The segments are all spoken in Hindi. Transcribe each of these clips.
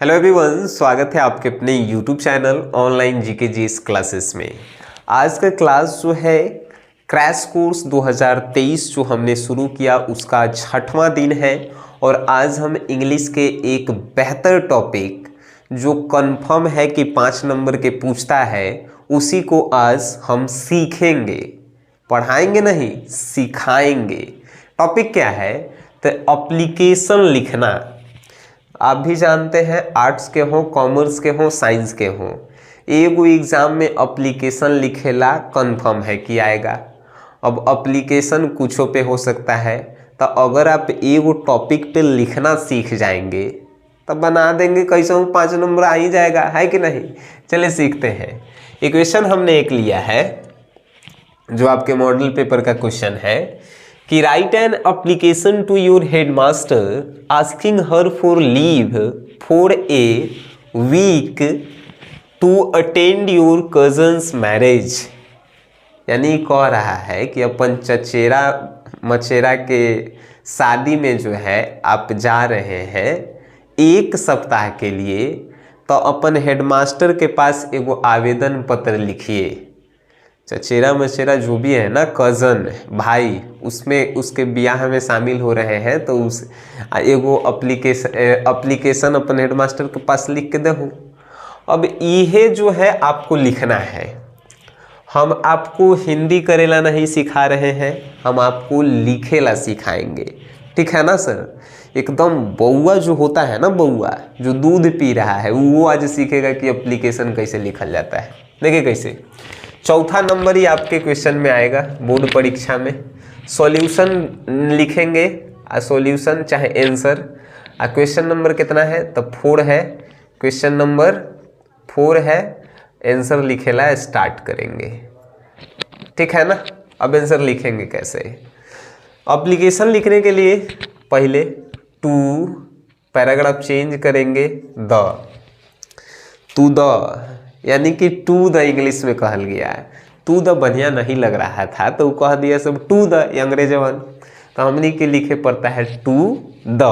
हेलो एवरीवन, स्वागत है आपके अपने YouTube channel online GK GS classes में। आज का क्लास जो है क्रैश कोर्स 2023 जो हमने शुरू किया उसका 6वां दिन है और आज हम इंग्लिश के एक बेहतर टॉपिक जो कंफर्म है कि 5 नंबर के पूछता है उसी को आज हम सीखेंगे। पढ़ाएंगे नहीं, सिखाएंगे। टॉपिक क्या है? तो एप्लीकेशन लिखना। आप भी जानते हैं, आर्ट्स के हों, कॉमर्स के हों, साइंस के हों, एगो एग्ज़ाम में एप्लीकेशन लिखेला कंफर्म है कि आएगा। अब एप्लीकेशन कुछों पे हो सकता है, तो अगर आप एगो टॉपिक पे लिखना सीख जाएंगे तब बना देंगे कैसे हूँ 5 नंबर आ ही जाएगा, है कि नहीं। चलिए सीखते हैं। इक्वेशन हमने एक लिया है जो आपके मॉडल पेपर का क्वेश्चन है कि write an application to your headmaster asking her for leave for a week to attend your cousin's marriage. यानी कह रहा है कि अपन चचेरा मचेरा के शादी में जो है आप जा रहे हैं 1 सप्ताह के लिए, तो अपन हेडमास्टर के पास एगो आवेदन पत्र लिखिए। चचेरा मचेरा जो भी है ना, कज़न भाई, उसमें उसके ब्याह में शामिल हो रहे हैं, तो उस एगो एप्लीकेशन अपन हेडमास्टर के पास लिख के दो। अब ये जो है आपको लिखना है। हम आपको हिंदी करेला नहीं सिखा रहे हैं, हम आपको लिखेला सिखाएंगे, ठीक है ना सर। एकदम बउआ जो होता है ना, बउआ जो दूध पी रहा है, वो आज सीखेगा कि एप्लीकेशन कैसे लिखल जाता है। देखिए कैसे, 4था नंबर ही आपके क्वेश्चन में आएगा बोर्ड परीक्षा में। सॉल्यूशन लिखेंगे, सॉल्यूशन चाहे आंसर। क्वेश्चन नंबर कितना है? तो 4 है। क्वेश्चन नंबर 4 है, आंसर लिखेला स्टार्ट करेंगे, ठीक है ना। अब आंसर लिखेंगे कैसे? एप्लीकेशन लिखने के लिए पहले टू पैराग्राफ चेंज करेंगे द टू द, यानी कि टू द इंग्लिश में कहल गया है। टू द बढ़िया नहीं लग रहा था तो वो कह दिया सब टू द अंग्रेजवन, तो हमने के लिखे पड़ता है टू द।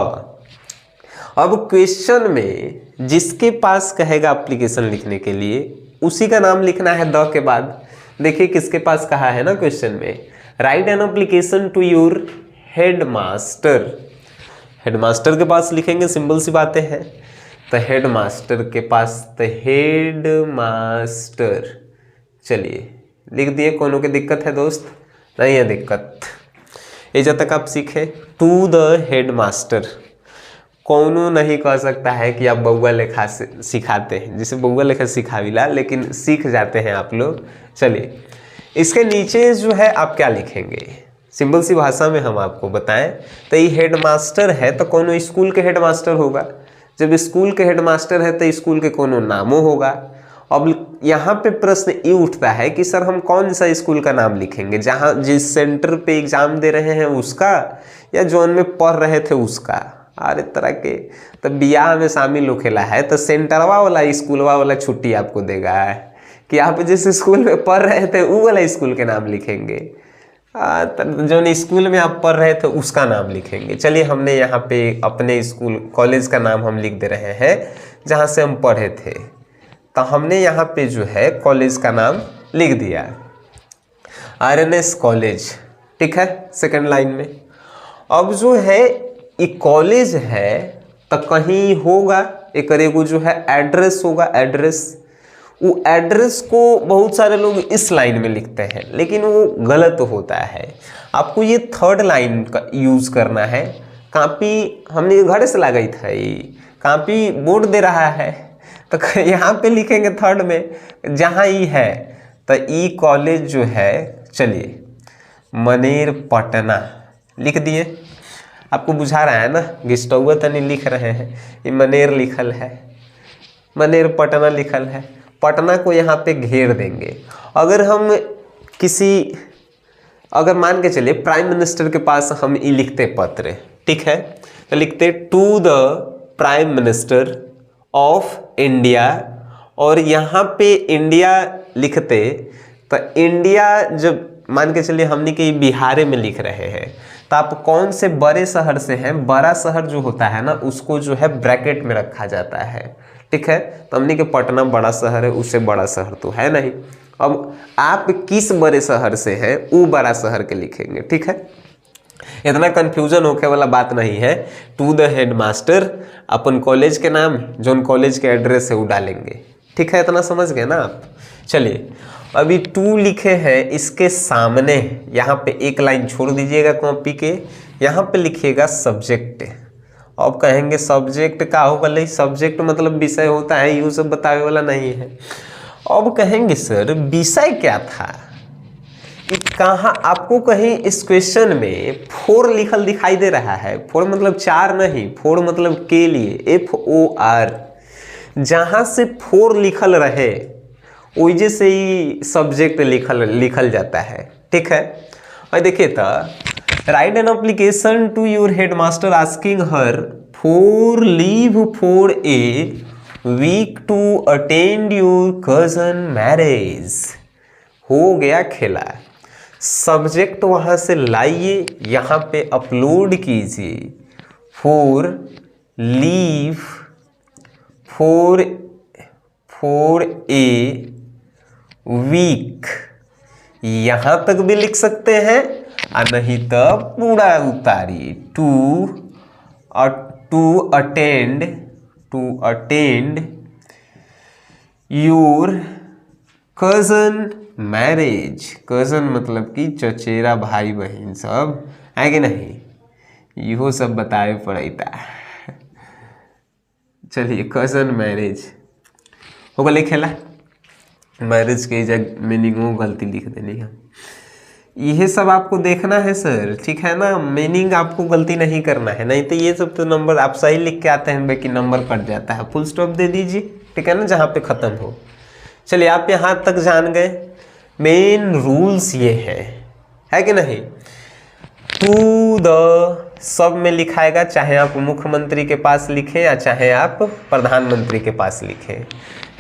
अब क्वेश्चन में जिसके पास कहेगा एप्लीकेशन लिखने के लिए उसी का नाम लिखना है द के बाद। देखिए किसके पास कहा है ना क्वेश्चन में, write an application to your headmaster. Headmaster के पास लिखेंगे, सिंपल सी बातें हैं। तो हेडमास्टर के पास, तो हेडमास्टर चलिए लिख दिए। कोनो की दिक्कत है दोस्त? नहीं है दिक्कत। ये जब तक आप सीखे टू द हेडमास्टर, कोनो नहीं कह सकता है कि आप बउआ लेखा सिखाते हैं, जिसे बउआ लेखा सिखाविला, लेकिन सीख जाते हैं आप लोग। चलिए इसके नीचे जो है आप क्या लिखेंगे, सिंपल सी भाषा में हम आपको बताएं। तो ये हेडमास्टर है तो कोनो स्कूल के हेडमास्टर होगा। जब स्कूल के हेडमास्टर है तो स्कूल के कोनो नामो होगा। अब यहाँ पे प्रश्न ये उठता है कि सर हम कौन सा स्कूल का नाम लिखेंगे, जहाँ जिस सेंटर पे एग्जाम दे रहे हैं उसका, या जोन में पढ़ रहे थे उसका। अरे तरह के तो ब्याह में शामिल होखेला है तो सेंटरवा वाला स्कूलवा वाला छुट्टी आपको देगा कि आप जिस स्कूल में पढ़ रहे थे वो वाला स्कूल के नाम लिखेंगे। जो स्कूल में आप पढ़ रहे थे उसका नाम लिखेंगे। चलिए हमने यहाँ पे अपने स्कूल कॉलेज का नाम हम लिख दे रहे हैं जहाँ से हम पढ़े थे, तो हमने यहाँ पे जो है कॉलेज का नाम लिख दिया, RNS कॉलेज, ठीक है, सेकंड लाइन में। अब जो है ये कॉलेज है तो कहीं होगा एक एगो जो है एड्रेस होगा, एड्रेस। वो एड्रेस को बहुत सारे लोग इस लाइन में लिखते हैं, लेकिन वो गलत होता है। आपको ये 3rd लाइन का यूज़ करना है। कॉपी हमने घर से लगाई था, ये कॉपी बोर्ड दे रहा है तो यहाँ पे लिखेंगे 3rd में जहाँ ई है। तो ई कॉलेज जो है, चलिए मनेर पटना लिख दिए। आपको बुझा रहा है ना, गिस्टौआ तनी लिख रहे हैं, ये मनेर लिखल है, मनेर पटना लिखल है। पटना को यहाँ पे घेर देंगे। अगर हम अगर मान के चलिए प्राइम मिनिस्टर के पास हम ये लिखते पत्र, ठीक है, तो लिखते to the prime minister of India, और यहाँ पे इंडिया लिखते। तो इंडिया जब मान के चलिए हमने कि बिहार में लिख रहे हैं तो आप कौन से बड़े शहर से हैं, बड़ा शहर जो होता है ना उसको जो है ब्रैकेट में रखा जाता है, ठीक है। तो हमने के पटना बड़ा शहर है, उससे बड़ा शहर तो है नहीं। अब आप किस बड़े शहर से हैं वो बड़ा शहर के लिखेंगे, ठीक है। इतना कंफ्यूजन होके वाला बात नहीं है। टू द हेडमास्टर अपन कॉलेज के नाम जो कॉलेज के एड्रेस है वो डालेंगे, ठीक है। इतना समझ गए ना आप। चलिए अभी टू लिखे हैं, इसके सामने यहाँ पे एक लाइन छोड़ दीजिएगा कॉपी के, यहाँ पे लिखिएगा सब्जेक्ट। अब कहेंगे सब्जेक्ट का होगा, सब्जेक्ट मतलब विषय होता है, ये सब बताने वाला नहीं है। अब कहेंगे सर विषय क्या था, कहाँ आपको कहीं इस क्वेश्चन में 4 लिखल दिखाई दे रहा है। 4 मतलब 4 नहीं, 4 मतलब के लिए, FOR। जहाँ से 4 लिखल रहे वजह से ही सब्जेक्ट लिखल जाता है, ठीक है। और देखिए तो write an application to your headmaster asking her for leave for a week to attend your cousin marriage. हो गया खेला। सब्जेक्ट वहाँ से लाइए, यहाँ पे अपलोड कीजिए, for leave for a week, यहाँ तक भी लिख सकते हैं और नहीं तो पूरा उतारिए to attend your cousin marriage. Cousin मतलब कि चचेरा भाई बहन सब है कि नहीं, इहो सब बताए पड़ता। चलिए कजन मैरिज होगा लिखेला, मैरिज के जगह मीनिंग गलती लिख देनी है। यह सब आपको देखना है सर, ठीक है ना। मीनिंग आपको गलती नहीं करना है, नहीं तो ये सब तो नंबर आप सही लिख के आते हैं बाकी नंबर कट जाता है। फुल स्टॉप दे दीजिए, ठीक है ना, जहाँ पे ख़त्म हो। चलिए आप यहाँ तक जान गए। मेन रूल्स ये है कि नहीं। टू द सब में लिखाएगा, चाहे आप मुख्यमंत्री के पास लिखें या चाहे आप प्रधानमंत्री के पास लिखें।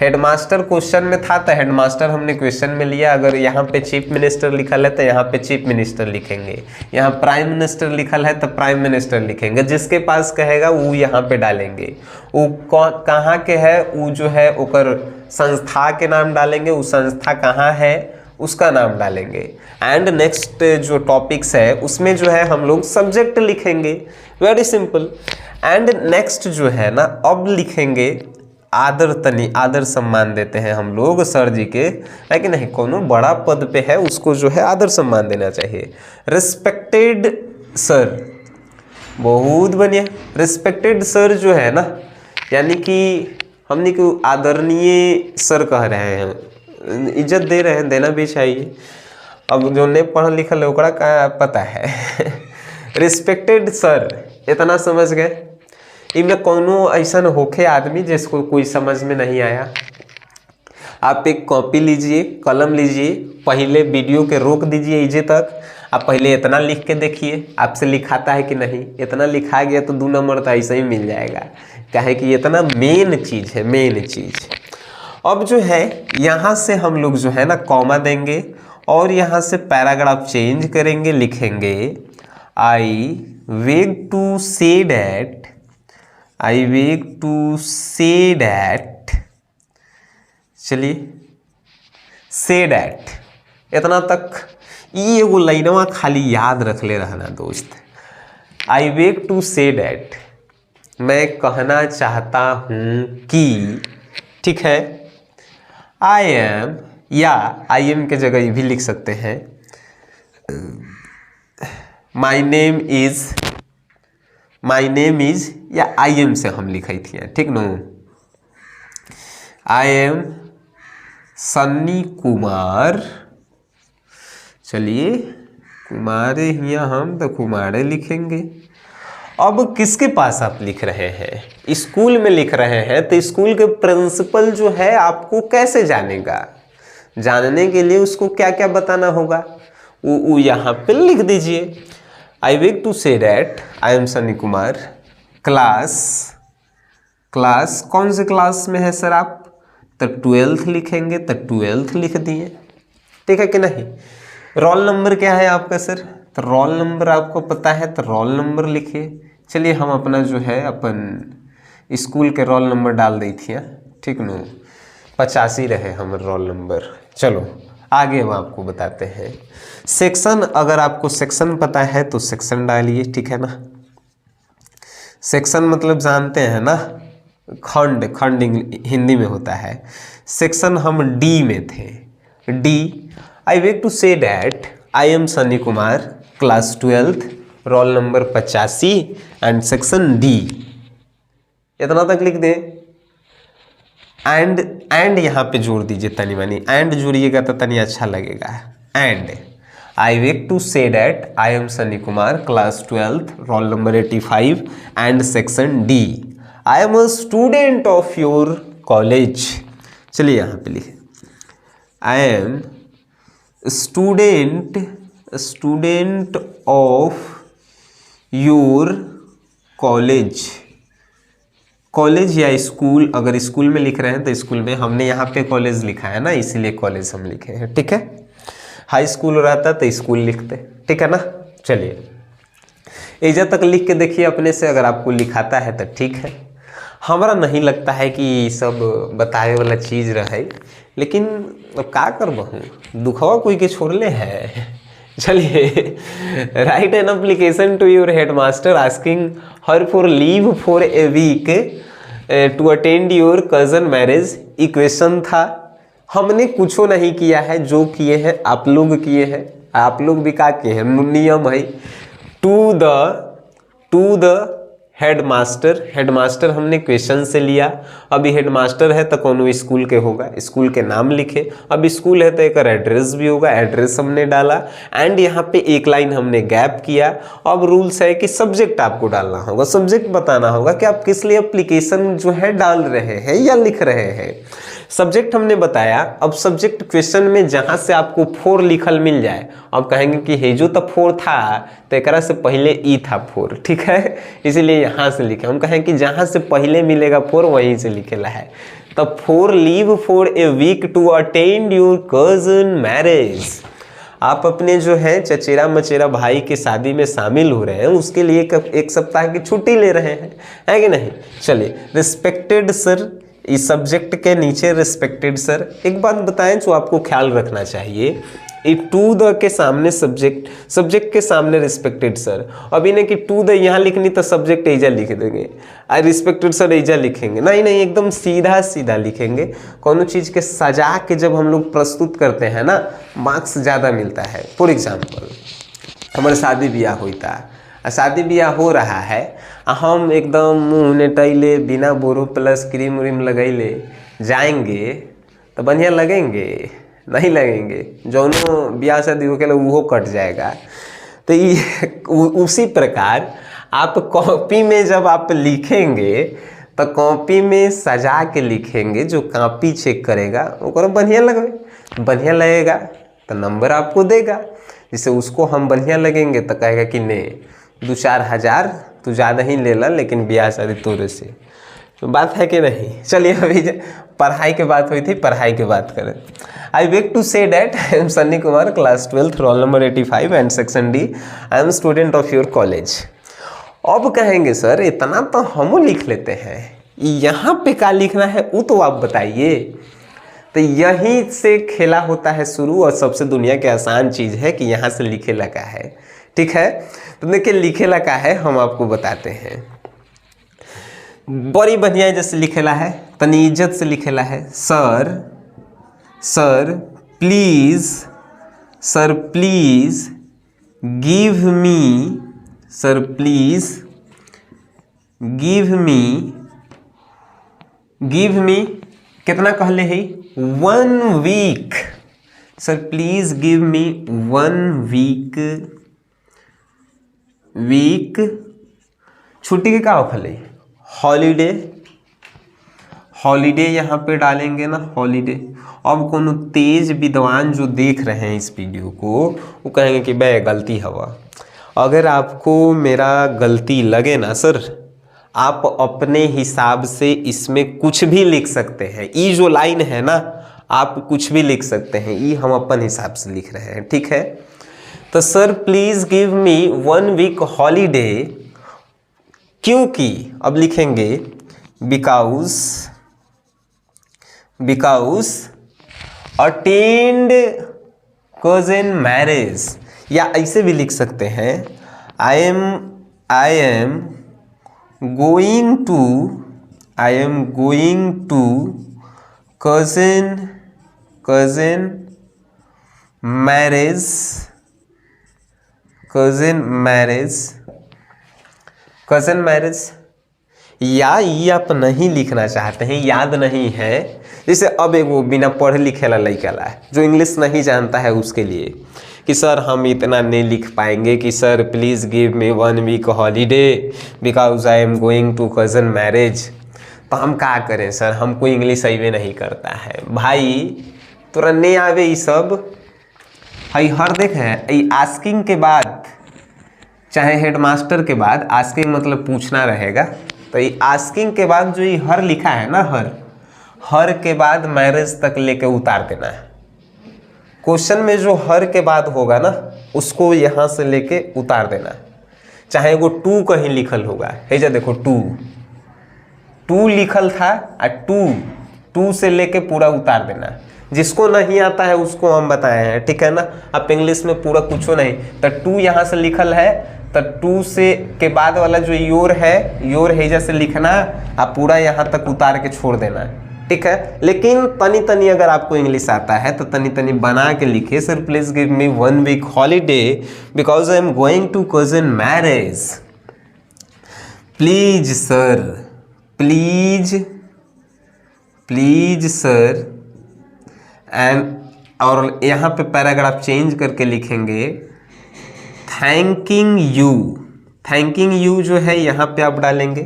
हेडमास्टर क्वेश्चन में था तो हेडमास्टर हमने क्वेश्चन में लिया। अगर यहाँ पे चीफ मिनिस्टर लिखल है तो यहाँ पे चीफ मिनिस्टर लिखेंगे, यहाँ प्राइम मिनिस्टर लिखल है तो प्राइम मिनिस्टर लिखेंगे। जिसके पास कहेगा वो यहाँ पे डालेंगे। वो कहाँ के है वो जो है ओकर संस्था के नाम डालेंगे, वो संस्था कहाँ है उसका नाम डालेंगे। एंड नेक्स्ट जो टॉपिक्स है उसमें जो है हम लोग सब्जेक्ट लिखेंगे, वेरी सिंपल। एंड नेक्स्ट जो है ना अब लिखेंगे आदर सम्मान देते हैं हम लोग सर जी के, लेकिन नहीं कोनो बड़ा पद पे है उसको जो है आदर सम्मान देना चाहिए। रिस्पेक्टेड सर, बहुत बढ़िया। रिस्पेक्टेड सर जो है ना यानी कि हमने को आदरणीय सर कह रहे हैं, इज्जत दे रहे हैं, देना भी चाहिए। अब जो नहीं पढ़ा लिखल है ओकरा का पता है। रिस्पेक्टेड सर इतना समझ गए। इनमें कोनो ऐसा होखे आदमी जिसको कोई समझ में नहीं आया, आप एक कॉपी लीजिए, कलम लीजिए, पहले वीडियो के रोक दीजिए इजे तक। आप पहले इतना लिख के देखिए आपसे लिखाता है कि नहीं। इतना लिखा गया तो 2 नंबर तो ऐसा ही मिल जाएगा, काहे कि इतना मेन चीज़ है, मेन चीज़। अब जो है यहाँ से हम लोग जो है ना कॉमा देंगे और यहाँ से पैराग्राफ चेंज करेंगे, लिखेंगे आई वेग टू से डैट, आई वेग टू से डैट। चलिए से डैट इतना तक, ये एगो लाइनवा खाली याद रख ले रहना दोस्त। आई वेग टू से डैट, मैं कहना चाहता हूँ कि, ठीक है। आई एम, या आई एम के जगह ये भी लिख सकते हैं माई नेम इज, या आई एम से हम लिखी थी, ठीक नो। I am Sunny Kumar. चलिए कुमारे हिया हम तो कुमारे लिखेंगे। अब किसके पास आप लिख रहे हैं, स्कूल में लिख रहे हैं तो स्कूल के प्रिंसिपल जो है आपको कैसे जानेगा। जानने के लिए उसको क्या क्या बताना होगा वो यहाँ पे लिख दीजिए। I will to say that I am Sunny Kumar, class कौन से क्लास में है सर आप, तो 12th लिखेंगे तो 12th लिख दिए, ठीक है कि नहीं। रोल नंबर क्या है आपका सर, तो रोल नंबर आपको पता है तो रोल नंबर लिखिए। चलिए हम अपना जो है अपन स्कूल के रोल नंबर डाल दी थी, ठीक न, 85 रहे हमारे रोल नंबर। चलो आगे हम आपको बताते हैं। सेक्शन, अगर आपको सेक्शन पता है तो सेक्शन डालिए, ठीक है ना। सेक्शन मतलब जानते हैं ना, खंड, खंड हिंदी में होता है। सेक्शन हम डी में थे, D. I wake to say that I am Sunny Kumar, class 12th, roll number 85 and section D. इतना तक लिख दें। एंड यहाँ पे जोड़ दीजिए तनी मनी, एंड जोड़िएगा तो तनी अच्छा लगेगा। And I wake to say that I am Sunny Kumar, class 12th, roll number 85 and section D. I am a student of your college. चलिए यहाँ पे लिखे, I am student of your college. College या स्कूल, अगर स्कूल में लिख रहे हैं तो स्कूल में, हमने यहाँ पे कॉलेज लिखा है ना, इसीलिए कॉलेज हम लिखे हैं, ठीक है। हाई स्कूल रहता तो स्कूल लिखते, ठीक है ना। चलिए एजा तक लिख के देखिए अपने से, अगर आपको लिखाता है तो ठीक है। हमारा नहीं लगता है कि सब बताए वाला चीज़ रहे, लेकिन अब का करबहूँ, दुखवा कोई के छोड़ले है। चलिए, write an application to your headmaster asking her for leave for a week to attend your cousin marriage. Equation था, हमने कुछ नहीं किया है, जो किए हैं आप लोग किए हैं। आप लोग भी का किए हैं, नियम है। टू द हेडमास्टर हमने क्वेश्चन से लिया। अभी हेडमास्टर है तो कौन स्कूल के होगा, स्कूल के नाम लिखे। अब स्कूल है तो एक एड्रेस भी होगा, एड्रेस हमने डाला। एंड यहाँ पे एक लाइन हमने गैप किया। अब रूल्स है कि सब्जेक्ट आपको डालना होगा, सब्जेक्ट बताना होगा कि आप किस लिए एप्लीकेशन जो है डाल रहे हैं या लिख रहे हैं। सब्जेक्ट हमने बताया। अब सब्जेक्ट क्वेश्चन में जहाँ से आपको 4 लिखल मिल जाए, अब कहेंगे कि हे जो तो 4 था तो एक से पहले ई था 4, ठीक है, इसीलिए यहाँ से लिखे। हम कहें कि जहाँ से पहले मिलेगा 4 वहीं से लिखेला है। तब 4 leave for a week to attend your cousin marriage. आप अपने जो है चचेरा मचेरा भाई के शादी में शामिल हो रहे हैं, उसके लिए एक सप्ताह की छुट्टी ले रहे हैं, है कि नहीं। चलिए, रिस्पेक्टेड सर, इस सब्जेक्ट के नीचे रिस्पेक्टेड सर। एक बात बताएं जो आपको ख्याल रखना चाहिए, टू द के सामने सब्जेक्ट के सामने रिस्पेक्टेड सर। अब इन्हें कि टू द यहाँ लिखनी तो सब्जेक्ट एजा लिख देंगे, और रिस्पेक्टेड सर एजा लिखेंगे, नहीं एकदम सीधा सीधा लिखेंगे। कोनो चीज़ के सजा के जब हम लोग प्रस्तुत करते हैं ना, मार्क्स ज़्यादा मिलता है। फॉर एग्जाम्पल, हमारे शादी ब्याह होता, शादी ब्याह हो रहा है, हम एकदम मुँह नेटैले बिना बोरो प्लस क्रीम व्रीम लगैले जाएंगे तो बढ़िया लगेंगे, नहीं लगेंगे। जौनों ब्याह शादी हो के वो कट जाएगा। तो ये उसी प्रकार आप कॉपी में जब आप लिखेंगे तो कॉपी में सजा के लिखेंगे, जो कॉपी चेक करेगा वो बढ़िया लगेगा तो नंबर आपको देगा। जिससे उसको हम बढ़िया लगेंगे तो कहेगा कि नहीं 2-4 हज़ार तो ज़्यादा ही ले ला, लेकिन ब्याह शादी तोरे से। तो बात है कि नहीं। चलिए अभी पढ़ाई की बात हुई थी, पढ़ाई की बात करें। I wake to say that I am Sunny Kumar, class 12th, roll number 85 and section D. I am student of your college. अब कहेंगे सर इतना तो हम लिख लेते हैं, यहाँ पे क्या लिखना है वो तो आप बताइए। तो यहीं से खेला होता है शुरू, और सबसे दुनिया की आसान चीज़ है कि यहाँ से लिखे लगा है, ठीक है। तो देखिए लिखे लगा है, हम आपको बताते हैं। बड़ी बढ़िया जैसे लिखेला है, तनी इज्जत से लिखेला है। सर प्लीज गिव मी कितना कहले है 1 week. Sir please give me 1 week. छुट्टी के क्या होखले, हॉलीडे यहाँ पे डालेंगे ना, हॉलीडे। अब कोनो तेज विद्वान जो देख रहे हैं इस वीडियो को, वो कहेंगे कि बे गलती हवा। अगर आपको मेरा गलती लगे ना सर, आप अपने हिसाब से इसमें कुछ भी लिख सकते हैं। ये जो लाइन है ना, आप कुछ भी लिख सकते हैं, ये हम अपन हिसाब से लिख रहे हैं, ठीक है। तो sir please give me 1 week holiday, क्योंकि अब लिखेंगे बिकॉज अटेंड कजिन मैरिज, या ऐसे भी लिख सकते हैं I am going to cousin marriage, या ये आप नहीं लिखना चाहते हैं, याद नहीं है, जैसे अब एक वो बिना पढ़े लिखे ला लड़का ला है जो इंग्लिश नहीं जानता है उसके लिए कि सर हम इतना नहीं लिख पाएंगे कि sir please give me 1 week holiday because I am going to cousin marriage. तो हम क्या करें सर, हमको इंग्लिश अवे नहीं करता है भाई, तोरा नहीं आवे ये सब। हई हर देख है आस्किंग के बाद, चाहे हेडमास्टर के बाद, आस्किंग मतलब पूछना रहेगा, तो ये आस्किंग के बाद जो ये हर लिखा है ना, हर के बाद मैरिज तक लेके उतार देना है। क्वेश्चन में जो हर के बाद होगा ना उसको यहाँ से लेके उतार देना है। चाहे वो टू कहीं लिखल होगा, है जा देखो टू लिखल था, टू से लेके पूरा उतार देना है। जिसको नहीं आता है उसको हम बताए हैं, ठीक है ना। आप इंग्लिश में पूरा कुछ नहीं, तो टू यहाँ से लिखल है तो टू से के बाद वाला जो योर हैजा से लिखना, आप पूरा यहाँ तक उतार के छोड़ देना है, ठीक है। लेकिन तनी अगर आपको इंग्लिश आता है तो तनी बना के लिखिए, sir please give me 1 week holiday because I am going to cousin marriage. Please sir and, और यहाँ पे पैराग्राफ चेंज करके लिखेंगे थैंकिंग यू जो है यहाँ पे आप डालेंगे,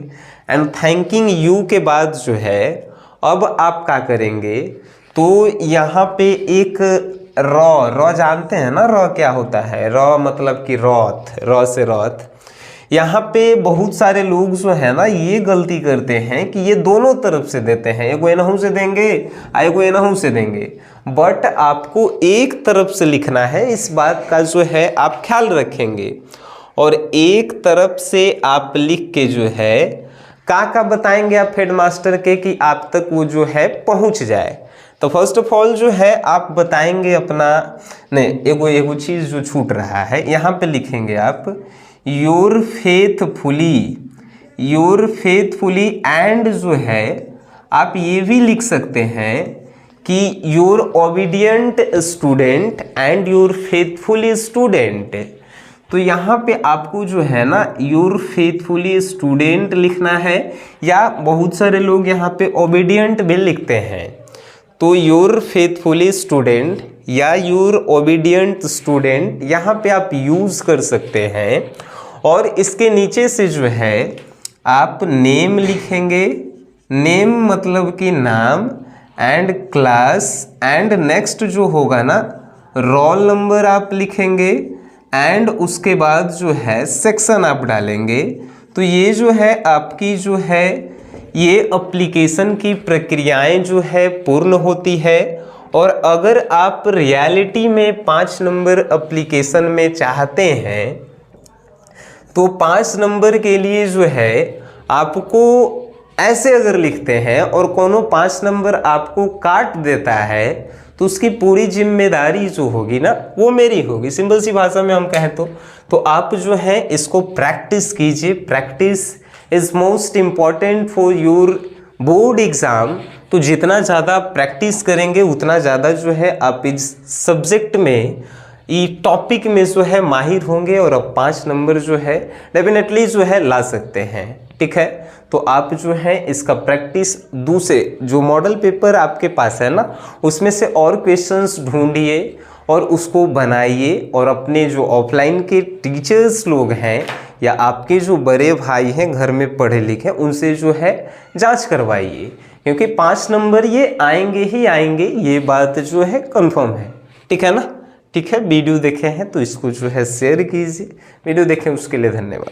एंड थैंकिंग यू के बाद जो है अब आप क्या करेंगे, तो यहाँ पे एक रॉ जानते हैं ना, रॉ क्या होता है, रॉ मतलब कि रॉ से रॉथ। यहाँ पे बहुत सारे लोग जो है ना ये गलती करते हैं कि ये दोनों तरफ से देते हैं, एगो एनहू से देंगे एगो एनहू से देंगे, बट आपको एक तरफ से लिखना है, इस बात का जो है आप ख्याल रखेंगे। और एक तरफ से आप लिख के जो है का बताएंगे आप हेडमास्टर के कि आप तक वो जो है पहुंच जाए। तो फर्स्ट ऑफ ऑल जो है आप बताएंगे अपना, नहीं एगो चीज़ जो छूट रहा है, यहाँ पे लिखेंगे आप योर फेथफुली एंड जो है आप ये भी लिख सकते हैं कि your obedient student and your faithfully student. तो यहाँ पे आपको जो है ना योर फेथफुली स्टूडेंट लिखना है, या बहुत सारे लोग यहाँ पे ओबीडियंट भी लिखते हैं, तो योर फेथफुली स्टूडेंट या योर ओबीडियंट स्टूडेंट यहाँ पे आप यूज़ कर सकते हैं। और इसके नीचे से जो है आप नेम लिखेंगे, नेम मतलब कि नाम, एंड क्लास, एंड नेक्स्ट जो होगा ना रोल नंबर आप लिखेंगे, एंड उसके बाद जो है सेक्शन आप डालेंगे। तो ये जो है आपकी जो है ये एप्लीकेशन की प्रक्रियाएं जो है पूर्ण होती है। और अगर आप रियलिटी में 5 नंबर एप्लीकेशन में चाहते हैं तो 5 नंबर के लिए जो है आपको ऐसे अगर लिखते हैं और कोनो 5 नंबर आपको काट देता है तो उसकी पूरी जिम्मेदारी जो होगी ना वो मेरी होगी, सिंपल सी भाषा में हम कहें तो आप जो है इसको प्रैक्टिस कीजिए। Practice is most important for your board exam. तो जितना ज़्यादा प्रैक्टिस करेंगे उतना ज़्यादा जो है आप इस सब्जेक्ट में, ये टॉपिक में जो है माहिर होंगे और अब 5 नंबर जो है डेफिनेटली जो है ला सकते हैं, ठीक है। तो आप जो है इसका प्रैक्टिस दूसरे जो मॉडल पेपर आपके पास है ना उसमें से और क्वेश्चंस ढूंढिए और उसको बनाइए, और अपने जो ऑफलाइन के टीचर्स लोग हैं या आपके जो बड़े भाई हैं घर में पढ़े लिखे उनसे जो है जांच करवाइए, क्योंकि 5 नंबर ये आएंगे ही आएंगे, ये बात जो है कंफर्म है, ठीक है ना। ठीक है, वीडियो देखे हैं तो इसको जो है शेयर कीजिए। वीडियो देखें उसके लिए धन्यवाद।